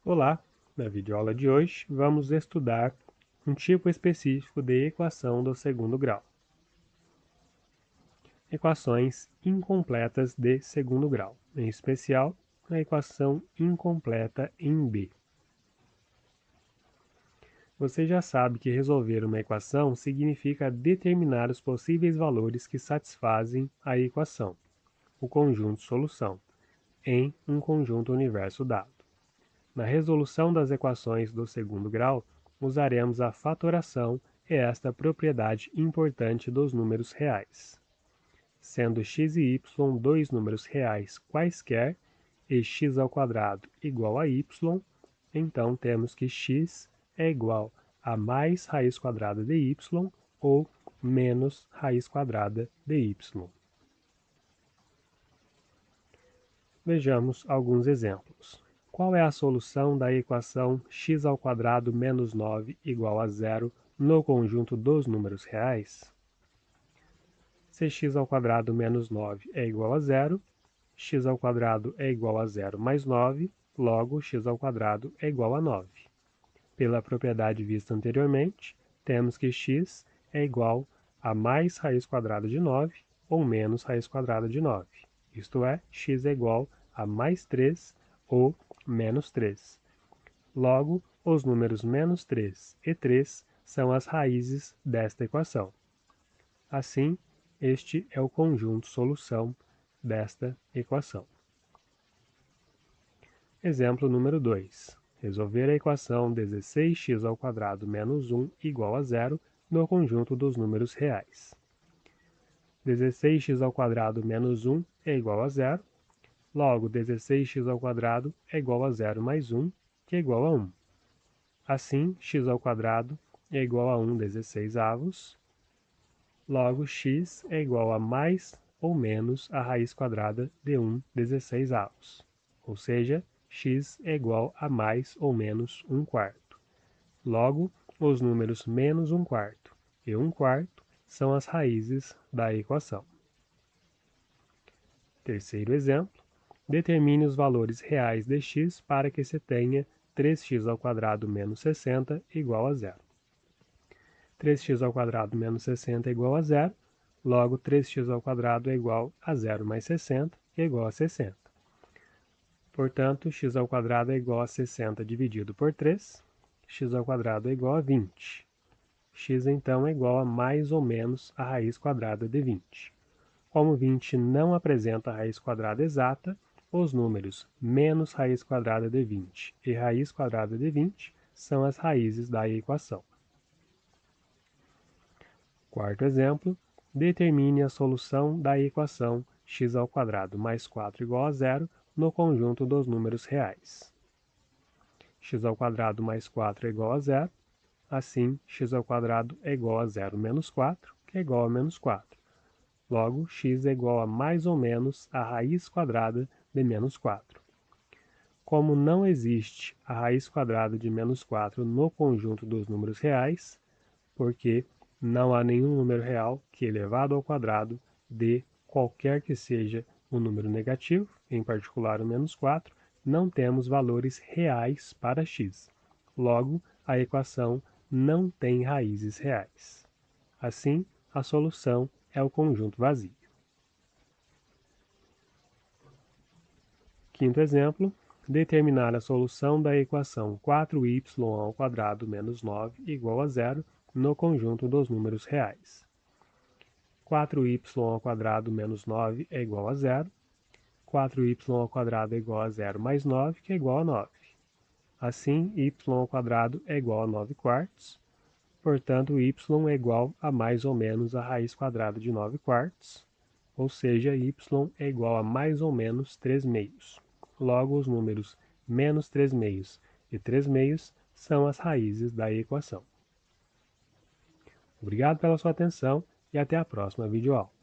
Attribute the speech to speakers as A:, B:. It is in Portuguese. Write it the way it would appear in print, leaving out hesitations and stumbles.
A: Olá, na videoaula de hoje vamos estudar um tipo específico de equação do segundo grau. Equações incompletas de segundo grau, em especial a equação incompleta em B. Você já sabe que resolver uma equação significa determinar os possíveis valores que satisfazem a equação, o conjunto solução, em um conjunto universo dado. Na resolução das equações do segundo grau, usaremos a fatoração e esta propriedade importante dos números reais. Sendo x e y dois números reais quaisquer e x² igual a y, então temos que x é igual a mais raiz quadrada de y ou menos raiz quadrada de y. Vejamos alguns exemplos. Qual é a solução da equação x² menos 9 igual a zero no conjunto dos números reais? Se x² menos 9 é igual a zero, x² é igual a zero mais 9, logo x² é igual a 9. Pela propriedade vista anteriormente, temos que x é igual a mais raiz quadrada de 9 ou menos raiz quadrada de 9. Isto é, x é igual a mais 3 ou menos 3. Logo, os números menos 3 e 3 são as raízes desta equação. Assim, este é o conjunto solução desta equação. Exemplo número 2. Resolver a equação 16x² menos 1 igual a zero no conjunto dos números reais. 16x² menos 1 é igual a zero, logo 16x² é igual a 0 mais 1, que é igual a 1. Assim, x² é igual a 1/16, logo x é igual a mais ou menos a raiz quadrada de 1/16, ou seja, x é igual a mais ou menos 1/4. Logo, os números menos 1/4 e 1/4 são as raízes da equação. Terceiro exemplo, determine os valores reais de x para que se tenha 3x² menos 60 igual a zero. 3x² menos 60 é igual a zero, logo 3x² é igual a 0 mais 60, que é igual a 60. Portanto, x² é igual a 60 dividido por 3, x² é igual a 20. X então é igual a mais ou menos a raiz quadrada de 20. Como 20 não apresenta raiz quadrada exata, os números menos raiz quadrada de 20 e raiz quadrada de 20 são as raízes da equação. Quarto exemplo, determine a solução da equação x² mais 4 igual a zero no conjunto dos números reais. x² mais 4 é igual a zero, assim x² é igual a 0 menos 4, que é igual a menos 4. Logo, x é igual a mais ou menos a raiz quadrada de menos 4. Como não existe a raiz quadrada de menos 4 no conjunto dos números reais, porque não há nenhum número real que elevado ao quadrado dê qualquer que seja um número negativo, em particular o menos 4, não temos valores reais para x. Logo, a equação não tem raízes reais. Assim, a solução é o conjunto vazio. Quinto exemplo, determinar a solução da equação 4y² menos 9 igual a zero no conjunto dos números reais. 4y² menos 9 é igual a zero, 4y² é igual a 0 mais 9, que é igual a 9. Assim, y² é igual a 9/4, portanto, y é igual a mais ou menos a raiz quadrada de 9/4, ou seja, y é igual a mais ou menos 3/2. Logo, os números menos 3/2 e 3/2 são as raízes da equação. Obrigado pela sua atenção e até a próxima videoaula.